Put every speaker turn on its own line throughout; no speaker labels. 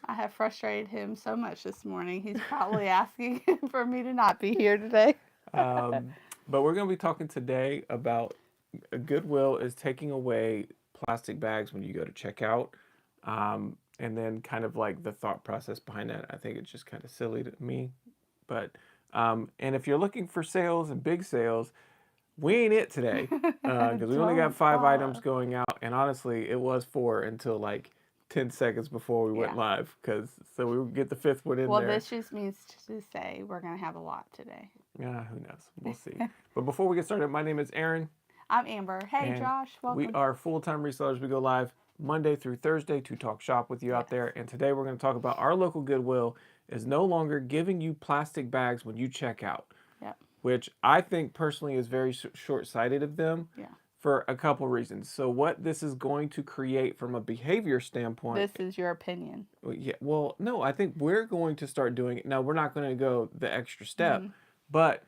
I have frustrated him so much this morning. He's probably asking for me to not be here today.
Um, but we're going to be talking today about Goodwill is taking away plastic bags when you go to checkout. And then kind of like the thought process behind that. I think it's just kind of silly to me. But, and if you're looking for sales and big sales, we ain't it today because we only got
Don't
5 items
follow.
going out. And honestly, it was four until like 10 seconds before we went
Yeah.
live because so we would get the fifth one in
Well,
there.
this just means to say we're going to have a lot today.
Yeah, who knows? We'll see. But before we get started, my name is Aaron,
I'm Amber. Hey,
and
Josh.
we
Welcome.
are full-time resellers. We go live Monday through Thursday to talk shop with you out
Yes.
there. And today we're going to talk about our local Goodwill is no longer giving you plastic bags when you check out,
Yep.
which I think personally is very short-sighted of them
Yeah.
for a couple reasons. So what this is going to create from a behavior standpoint.
This is your opinion.
Yeah, well, no, I think we're going to start doing it. Now, we're not going to go the extra step,
Mm-hmm.
but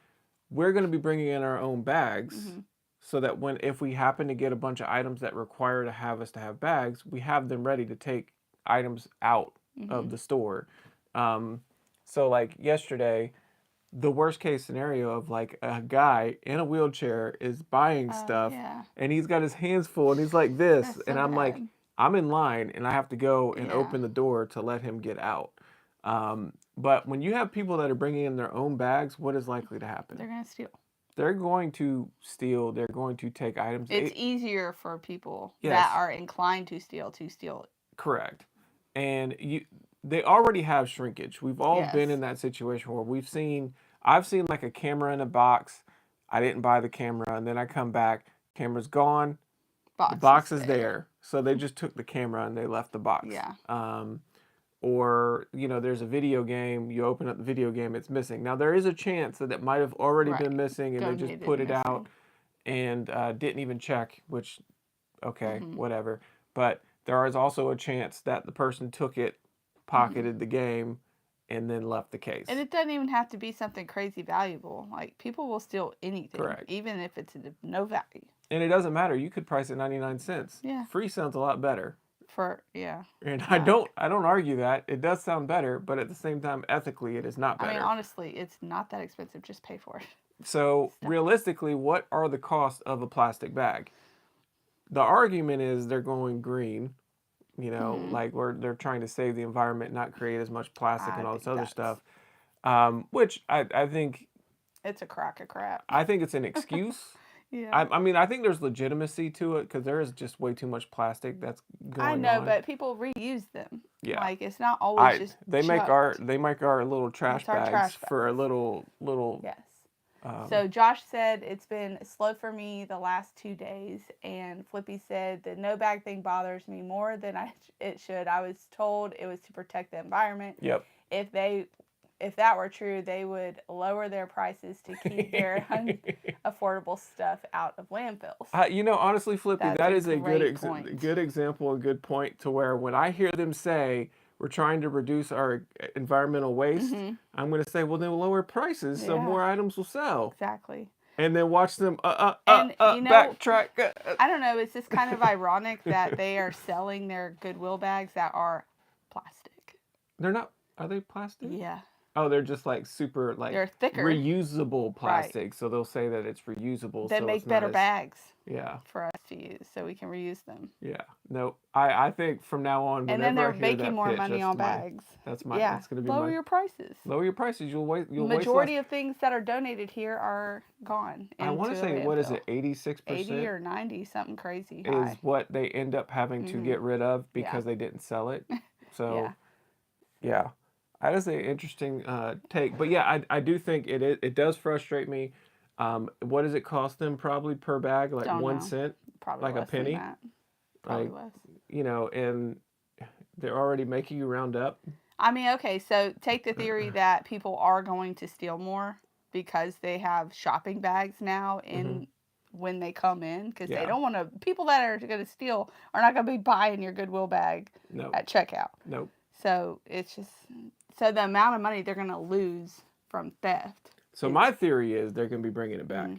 we're going to be bringing in our own bags
Mm-hmm.
so that if we happen to get a bunch of items that require to have us to have bags, we have them ready to take items out
Mm-hmm.
of the store. Um, so like yesterday, the worst case scenario of like a guy in a wheelchair is buying
Oh,
stuff
yeah.
and he's got his hands full and he's like this
That's
and
so
I'm like
bad.
I'm in line and I have to go and
Yeah.
open the door to let him get out. But when you have people that are bringing in their own bags, what is likely to happen?
They're going to steal.
They're going to steal. They're going to take items.
It's easier for people that
Yes,
are inclined to steal it.
correct. And they already have shrinkage. We've all been
Yes.
in that situation where I've seen like a camera in a box. I didn't buy the camera, and then I come back, camera's gone, the box is there. So they just took the camera and they left the box.
Yeah.
Or there's a video game. You open up the video game, it's missing. Now there is a chance that it might have already
Right.
been missing, and they just
Donated
put it
missing.
out and didn't even check. Which, okay,
Mm-hmm.
whatever. But there is also a chance that the person took it, pocketed the game, and then left the case.
And it doesn't even have to be something crazy valuable. Like, people will steal anything,
Correct.
even if it's of no value.
And it doesn't matter. You could price it 99 cents.
Yeah.
Free sounds a lot better.
Yeah.
And I don't argue that. It does sound better, but at the same time, ethically, it is not better.
I mean, honestly, it's not that expensive. Just pay for it.
So realistically, what are the costs of a plastic bag? The argument is they're going green. Like they're trying to save the environment, not create as much plastic and all this other stuff. Which I think
it's a crock of crap.
I think it's an excuse.
Yeah.
I mean, I think there's legitimacy to it because there is just way too much plastic that's going on.
I know, but people reuse them.
Yeah.
Like, it's not always just
they make our little trash bags for a little.
Yes. So Josh said it's been slow for me the last 2 days, and Flippy said the no bag thing bothers me more than it should. I was told it was to protect the environment.
Yep.
If that were true, they would lower their prices to keep their affordable stuff out of landfills.
Honestly, Flippy, that is a good example, a good point to where when I hear them say we're trying to reduce our environmental waste, I'm going to say, well, then we'll lower prices so more items will sell.
Exactly.
And then watch them backtrack.
I don't know. It's just kind of ironic that they are selling their Goodwill bags that are plastic.
They're not. Are they plastic?
Yeah.
Oh, they're just like super, like
they're thicker,
reusable plastic. Right. So they'll say that it's reusable.
They make better bags.
Yeah.
For us to use, so we can reuse them.
Yeah. No, I think from now on,
and then they're making more money on bags.
That's going to be
lower your prices.
Lower your prices.
Majority of things that are donated here are gone.
I want to say, what is it, 86%?
80 or 90, something crazy
high. Is what they end up having to get rid of because they didn't sell it. So, yeah. That is an interesting take. But yeah, I do think it does frustrate me. What does it cost them probably per bag? Like 1 cent?
Probably
like a penny?
Than that. Probably less.
And they're already making you round up.
I mean, okay, so take the theory that people are going to steal more because they have shopping bags now when they come in, because they don't want to, people that are going to steal are not going to be buying your Goodwill bag at checkout.
Nope.
So it's just, so the amount of money they're going to lose from theft.
So my theory is they're going to be bringing it back.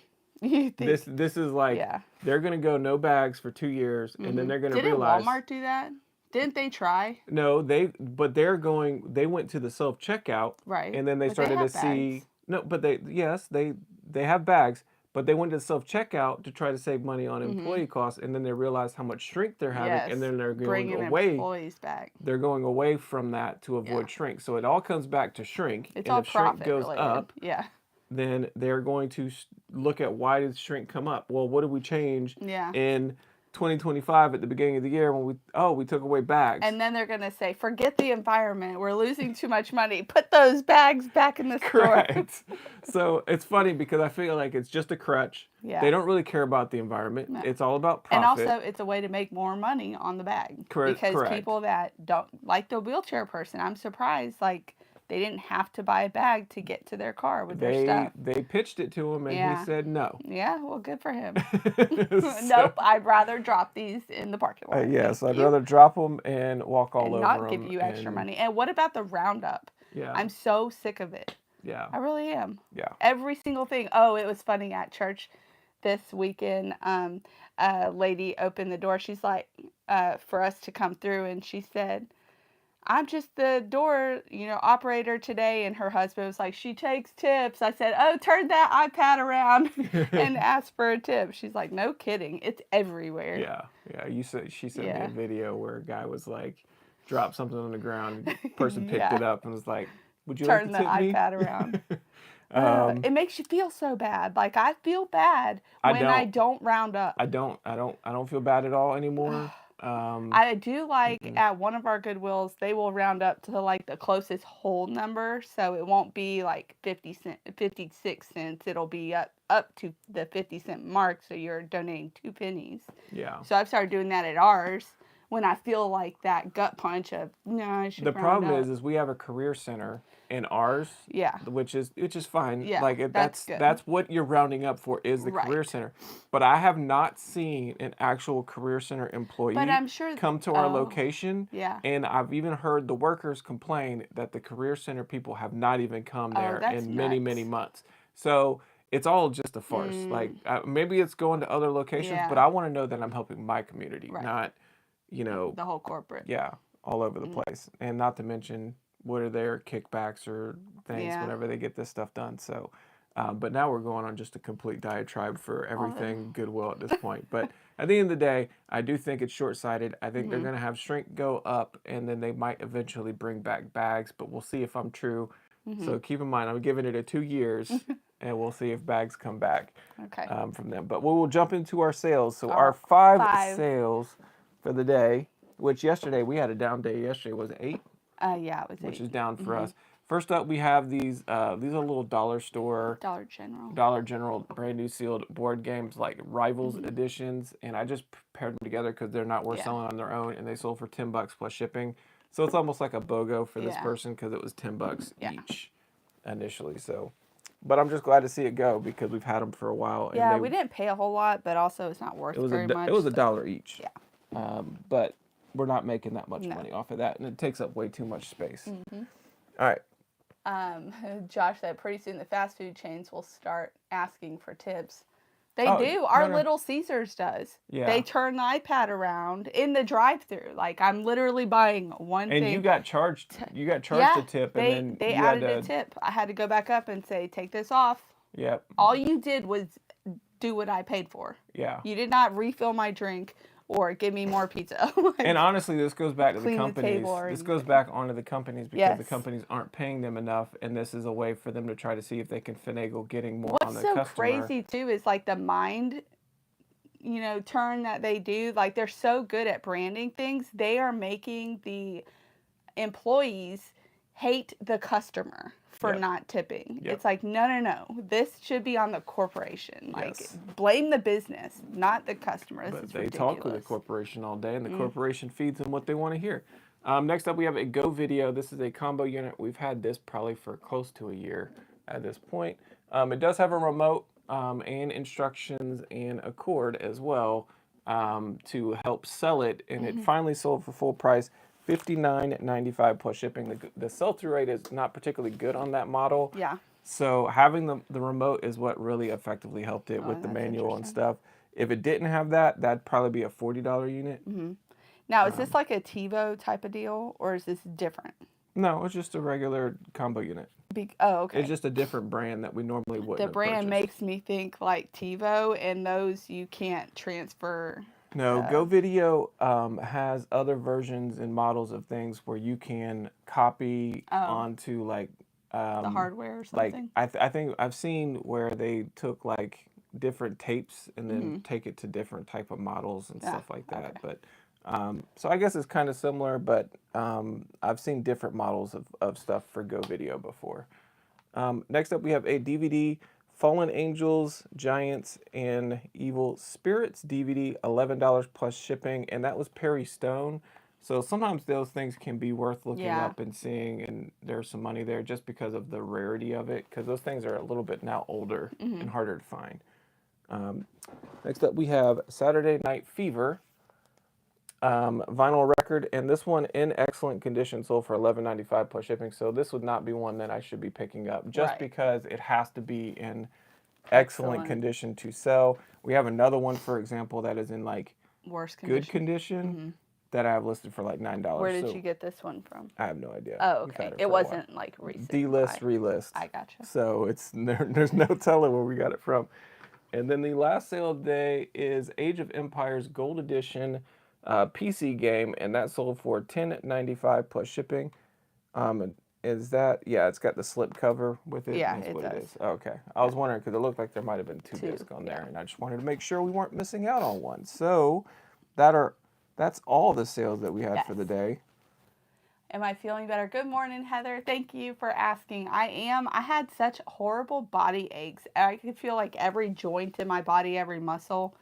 You think?
This is like, they're going to go no bags for 2 years, and then they're going to realize.
Didn't Walmart do that? Didn't they try?
No, they went to the self checkout,
Right.
and then they
But they
started to
have
see
bags.
no, but they have bags, but they went to self checkout to try to save money on
Mhm.
employee costs, and then they realized how much shrink they're having, and
Yes.
then
Bringing employees back.
they're going away from that to
Yeah.
avoid shrink. So it all comes back to shrink,
It's
and
all
if shrink
profit
goes
related.
up,
Yeah.
then they're going to look at why did shrink come up? Well, what did we change
Yeah.
in 2025 at the beginning of the year when we took away bags?
And then they're going to say, forget the environment. We're losing too much money. Put those bags back in the store.
Correct. So it's funny because I feel like it's just a crutch. They
Yeah.
don't really care about the environment.
No.
It's all about
And
profit.
also, it's a way to make more money on the bag.
Correct.
Because
Correct.
people that don't, like the wheelchair person, I'm surprised, like, they didn't have to buy a bag to get to their car with their stuff.
They pitched it to him and he
Yeah.
said no.
Yeah, well, good for him.
So,
Nope, I'd rather drop these in the parking lot.
yes,
Thank
I'd
you.
rather drop them and walk all
And
over
not give
them.
you extra money. And what about the roundup?
Yeah.
I'm so sick of it.
Yeah.
I really am.
Yeah.
Every single thing. Oh, it was funny at church this weekend. A lady opened the door. She's like, for us to come through, and she said, I'm just the door, operator today. And her husband was like, she takes tips. I said, oh, turn that iPad around and ask for a tip. She's like, no kidding. It's everywhere.
Yeah. Yeah. She sent me
Yeah.
a video where a guy was like, dropped something on the ground. The person picked
Yeah.
it up and was like, would you
Turn
like
the
to tip me?
iPad around. It makes you feel so bad. Like, I feel bad when I don't round up.
I don't feel bad at all anymore.
I do like at one of our Goodwills, they will round up to like the closest whole number, so it won't be like 56 cents. It'll be up to the 50-cent mark, so you're donating 2 pennies.
Yeah.
So I've started doing that at ours when I feel like that gut punch of no, I should
The
round
problem
up.
is we have a career center in ours.
Yeah.
Which is fine.
Yeah,
Like
that's good.
that's what you're rounding up for is the career
Right.
center. But I have not seen an actual career center employee
But I'm sure
come to our location.
Yeah.
And I've even heard the workers complain that the career center people have not even come there
that's
in many,
nuts.
many months. So it's all just a farce. Like maybe it's going to other locations, but
Yeah.
I want to know that I'm helping my community,
Right.
not,
The whole corporate.
yeah, all over the place. And not to mention what are their kickbacks or things
Yeah.
whenever they get this stuff done. So, but now we're going on just a complete diatribe for everything Goodwill at this point. But at the end of the day, I do think it's short-sighted. I think they're going to have shrink go up, and then they might eventually bring back bags. But we'll see if I'm true. So keep in mind, I'm giving it 2 years, and we'll see if bags come back
Okay.
from them. But we will jump into our sales. So
Our
our five
five.
sales for the day, which yesterday we had a down day. Yesterday was 8.
Yeah, it was
Which
8.
is down for us. First up, we have these. These are little dollar store,
Dollar General
brand new sealed board games, like Rivals editions, and I just paired them together because they're not worth selling on their own, and they sold for $10 plus shipping. So it's almost like a BOGO for this person because it was $10 each initially. So, but I'm just glad to see it go because we've had them for a while.
Yeah,
and
we didn't pay a whole lot, but also it's not worth very much.
It was $1 each.
Yeah.
But we're not making that much money off of that, and it takes up way too much space. All right.
Josh said pretty soon the fast food chains will start asking for tips. They
Oh,
do. Our
no.
Little Caesars does.
Yeah.
They turn the iPad around in the drive-through. Like, I'm literally buying one thing.
And you got charged. You got charged
Yeah,
a tip,
they
and then
they
you
added
had
a tip. I had to go back up and say, take this off.
Yep.
All you did was do what I paid for.
Yeah.
You did not refill my drink or give me more pizza. Like,
And honestly, this goes back to the
Clean the
companies.
table or
This
anything.
goes back onto the companies because the
Yes.
companies aren't paying them enough, and this is a way for them to try to see if they can finagle getting more on
what's
the
so
customer.
crazy too is like the mind, turn that they do. Like, they're so good at branding things. They are making the employees hate the customer for
Yep.
not tipping.
Yep.
It's like, no. This should be on the corporation. Like,
Yes.
blame the business, not the customer. This
But
is
they
ridiculous.
talk with the corporation all day, and the corporation feeds them what they want to hear. Next up, we have a Go Video. This is a combo unit. We've had this probably for close to a year at this point. It does have a remote and instructions and a cord as well to help sell it, and it finally sold for full price. $59.95 plus shipping. The sell-through rate is not particularly good on that model.
Yeah.
So having the remote is what really effectively helped it with the
that's
manual and
interesting.
stuff. If it didn't have that, that'd probably be a $40 unit.
Now, is this like a TiVo type of deal, or is this different?
No, it's just a regular combo unit.
Oh, okay.
It's just a different brand that we normally wouldn't
The
have
brand
purchased.
makes me think like TiVo, and those you can't transfer.
No, Go Video has other versions and models of things where you can copy onto like
The hardware or
like
something.
I think I've seen where they took like different tapes and then take it to different type of models and stuff like that.
Okay.
But so I guess it's kind of similar, but I've seen different models of stuff for Go Video before. Next up, we have a DVD, Fallen Angels, Giants, and Evil Spirits DVD, $11 plus shipping, and that was Perry Stone. So sometimes those things can be worth looking up and seeing, and there's some money there just because of the rarity of it, because those things are a little bit now older and harder to find. Next up, we have Saturday Night Fever, vinyl record, and this one in excellent condition, sold for $11.95 plus shipping. So this would not be one that I should be picking up just because it has to be in excellent condition to sell. We have another one, for example, that is in like
worse
good condition that I have listed for like $9.
Where did you get this one from?
I have no idea.
Oh, okay. It wasn't like recent.
D-list, relist.
I gotcha.
So it's there's no telling where we got it from. And then the last sale of the day is Age of Empires Gold Edition PC game, and that sold for $10.95 plus shipping. Is that, yeah, it's got the slip cover with it.
Yeah,
That's
it
what
does.
it is. Okay. I was wondering because it looked like there might have been two discs on there, and I just wanted to make sure we weren't missing out on one. So that's all the sales that we had for the day.
Am I feeling better? Good morning, Heather. Thank you for asking. I am. I had such horrible body aches. I could feel like every joint in my body, every muscle,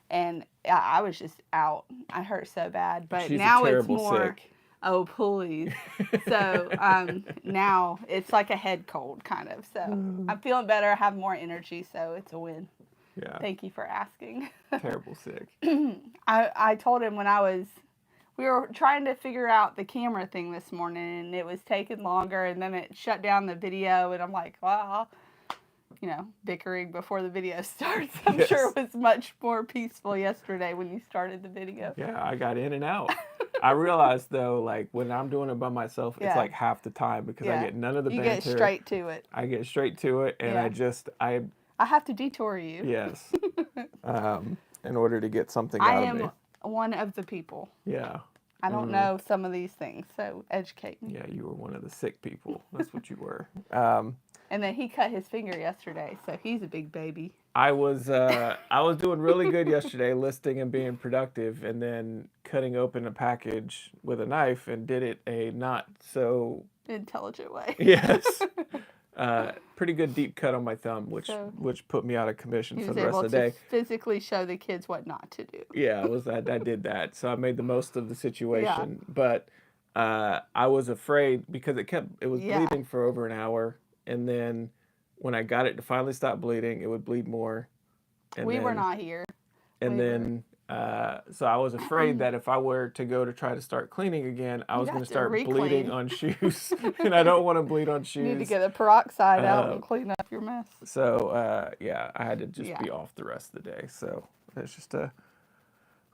and I was just out. I hurt so bad. But
She's
now it's
terrible
more.
sick.
Oh, please. So now it's like a head cold, kind of. So I'm feeling better. I have more energy, so it's a win.
Yeah.
Thank you for asking.
Terrible sick.
I told him when we were trying to figure out the camera thing this morning, and it was taking longer, and then it shut down the video, and I'm like, well, bickering before the video starts. I'm sure it was much more peaceful yesterday when you started the video.
Yeah, I got in and out. I realized, though, like, when I'm doing it by myself, it's like half the time because I get none of the banter.
You get straight to it.
I get straight to it, and
I have to detour you.
Yes. In order to get something out of me.
I am one of the people.
Yeah.
I don't know some of these things, so educate me.
Yeah, you were one of the sick people. That's what you were.
And then he cut his finger yesterday, so he's a big baby.
I was doing really good yesterday, listing and being productive, and then cutting open a package with a knife and did it a not so
intelligent way.
Yes. Pretty good deep cut on my thumb, which put me out of commission for the rest of the day.
To physically show the kids what not to do.
Yeah, I did that. So I made the most of the situation. Yeah. But I was afraid because it was bleeding for over an hour, and then when I got it to finally stop bleeding, it would bleed more. And
we were not here.
So I was afraid that if I were to go to try to start cleaning again, I was going to start bleeding on shoes. And I don't want to bleed on shoes.
You need to get the peroxide out and clean up your mess.
So, I had to just be off the rest of the day. So it's just a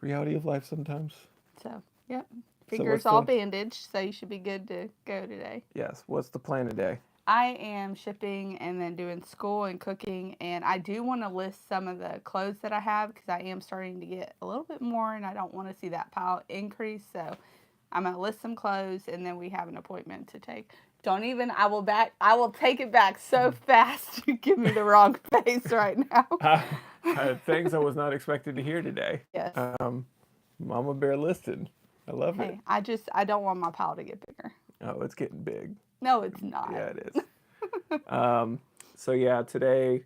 reality of life sometimes.
So, yep. Finger's all bandaged, so you should be good to go today.
Yes. What's the plan today?
I am shipping and then doing school and cooking, and I do want to list some of the clothes that I have because I am starting to get a little bit more, and I don't want to see that pile increase. So I'm going to list some clothes, and then we have an appointment to take. I will take it back so fast you give me the wrong face right now.
Things I was not expected to hear today.
Yes.
Mama Bear listed. I love it.
I don't want my pile to get bigger.
Oh, it's getting big.
No, it's not.
Yeah, it is. So yeah, today,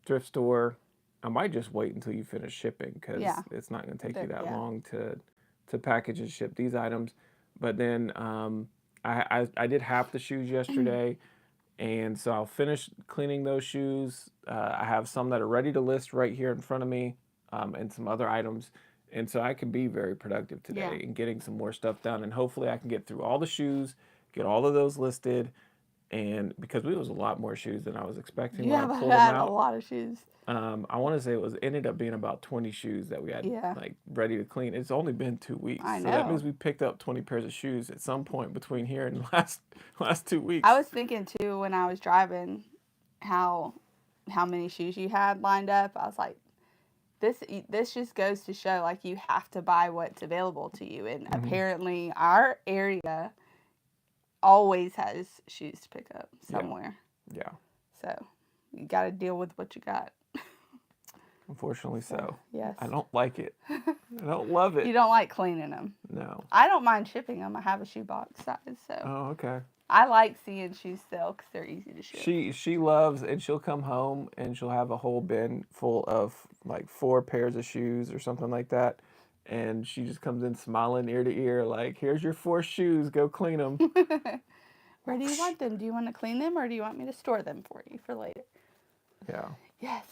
thrift store. I might just wait until you finish shipping because it's not going to take you that long to package and ship these items. But then I did half the shoes yesterday, and so I'll finish cleaning those shoes. I have some that are ready to list right here in front of me, and some other items. And so I can be very productive today in getting some more stuff done, and hopefully I can get through all the shoes, get all of those listed, and because it was a lot more shoes than I was expecting
You
when I
have
pulled them
had a
out.
lot of shoes.
I want to say it ended up being about 20 shoes that we had
Yeah,
like ready to clean. It's only been 2 weeks,
I
so that means
know.
we picked up 20 pairs of shoes at some point between here and the last two
I
weeks.
was thinking too when I was driving how how many shoes you had lined up. I was like, this just goes to show like you have to buy what's available to you, and
Hmm.
apparently our area always has shoes to pick up
Yeah,
somewhere.
yeah.
So you got to deal with what you got.
Unfortunately,
So
so
yes,
I don't like it. I don't love
you
it.
don't like cleaning them.
No.
I don't mind shipping them. I have a shoebox size, so
Oh, okay.
I like seeing shoes still because they're easy to ship.
She loves, and she'll come home and she'll have a whole bin full of like 4 pairs of shoes or something like that, and she just comes in smiling ear to ear like, "Here's your 4 shoes. Go clean them."
Where do you want them? Do you want to clean them or do you want me to store them for you for later?
Yeah.
Yes.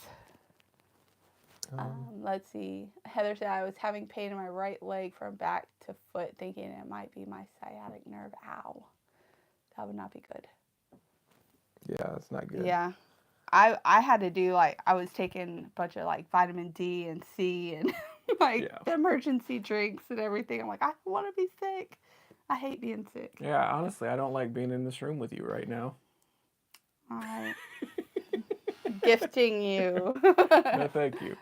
Um,
Let's see. Heather said I was having pain in my right leg from back to foot, thinking it might be my sciatic nerve. Ow. That would not be good.
yeah, that's not good.
Yeah. I had to do like I was taking a bunch of like vitamin D and C and like
Yeah.
emergency drinks and everything. I'm like, I don't want to be sick. I hate being sick.
Yeah, honestly, I don't like being in this room with you right now.
All right. Gifting you.
No, thank you.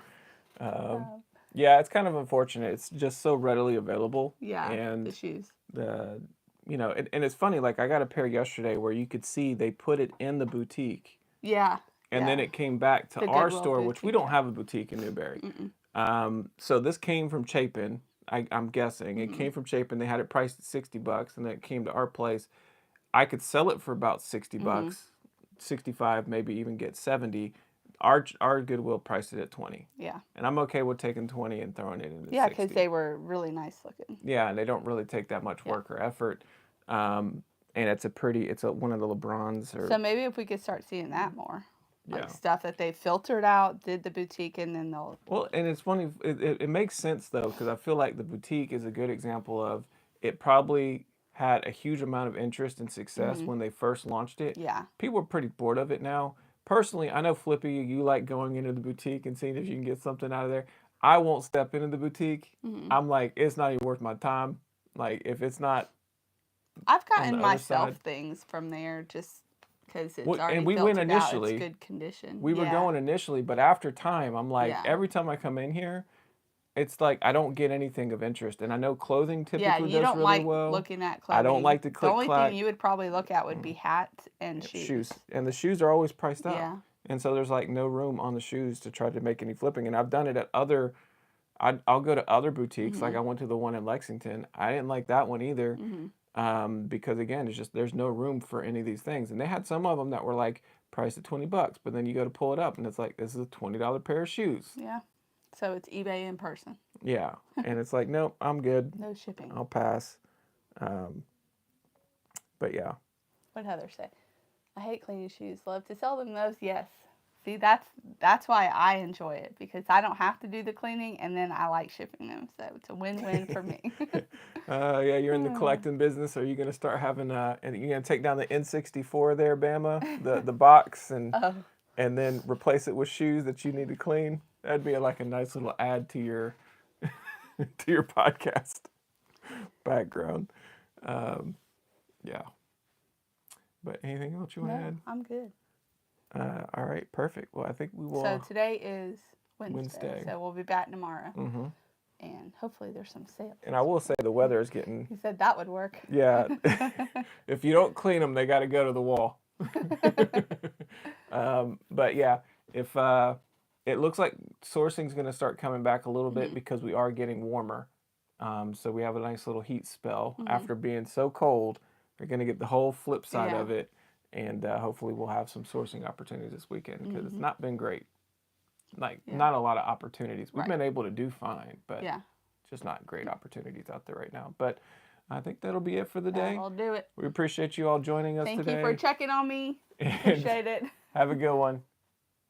Um,
Um,
yeah, it's kind of unfortunate. It's just so readily available,
yeah, the
and
shoes.
the and it's funny. Like I got a pair yesterday where you could see they put it in the boutique,
Yeah,
and then
yeah.
it came back to
The
our
Goodwill
store, which we
boutique.
don't have a boutique in Newberry.
Mm-mm.
So this came from Chapin. I'm guessing it
Mm-hmm.
came from Chapin. They had it priced at $60, and then it came to our place. I could sell it for about 60
Mm-hmm.
bucks, 65, maybe even get 70. Our Goodwill priced it at 20.
Yeah.
And I'm okay with taking 20 and throwing it into
Yeah, because
60.
they were really nice looking.
Yeah, and they don't really take that much
Yeah.
work or effort. And it's one of the LeBrons
So
or
maybe if we could start seeing that more.
yeah.
Like stuff that they filtered out, did the boutique, and then they'll.
Well, and it's funny. It makes sense though because I feel like the boutique is a good example of it probably had a huge amount of interest and success
Mm-hmm.
when they first launched it.
Yeah.
People are pretty bored of it now. Personally, I know Flippy, you like going into the boutique and seeing if you can get something out of there. I won't step into the boutique.
Mm-hmm.
I'm like, it's not even worth my time. Like if it's not
I've
on the
gotten
other
myself
side.
things from there just because it's
Well,
already
and we went
filtered out. It's
initially.
good condition.
We were
Yeah.
going initially, but after time, I'm like,
Yeah.
every time I come in here, it's like I don't get anything of interest. And I know clothing
Yeah,
typically
you
does
don't
really
like
well.
looking at
I don't
clothing.
like the
The
click
only thing
clack
you would probably look at would be hats and shoes.
shoes. And the shoes are always priced up.
Yeah.
And so there's like no room on the shoes to try to make any flipping. And I've done it at other, I'll go to other boutiques. Like
Mm-hmm.
I went to the one in Lexington. I didn't like that one either.
Mm-hmm.
Because again, it's just, there's no room for any of these things. And they had some of them that were like priced at 20 bucks, but then you go to pull it up and it's like, this is a $20 pair of shoes.
Yeah. So it's eBay in person.
Yeah. And it's like, nope, I'm good.
No shipping.
I'll pass. Um, but yeah.
What'd Heather say? I hate cleaning shoes. Love to sell them those. Yes. See, that's why I enjoy it because I don't have to do the cleaning and then I like shipping them. So it's a win-win for me.
Yeah, you're in the collecting business. Are you going to start having, and you're going to take down the N64 there, Bama, the box, and
Oh,
then replace it with shoes that you need to clean? That'd be like a nice little add to your to your podcast background. Yeah. But anything else you want to
no,
add?
I'm good.
All right, perfect. Well, I think we will.
So today is Wednesday.
Wednesday.
So we'll be back tomorrow.
Hmm.
And hopefully there's some sales.
And I will say the weather is getting.
He said that would work.
Yeah. If you don't clean them, they got to go to the wall. But yeah, if it looks like sourcing is going to start coming back a little bit because we are getting warmer. So we have a nice little heat spell after being so cold. We're going to get the whole flip side of it, and hopefully we'll have some sourcing opportunities this weekend because it's not been great. Like not a lot of opportunities. We've been able to do fine, but just not great opportunities out there right now. But I think that'll be it for the day.
I'll do it.
We appreciate you all joining us
Thank
today.
you for checking on me. Appreciate it.
Have a good one.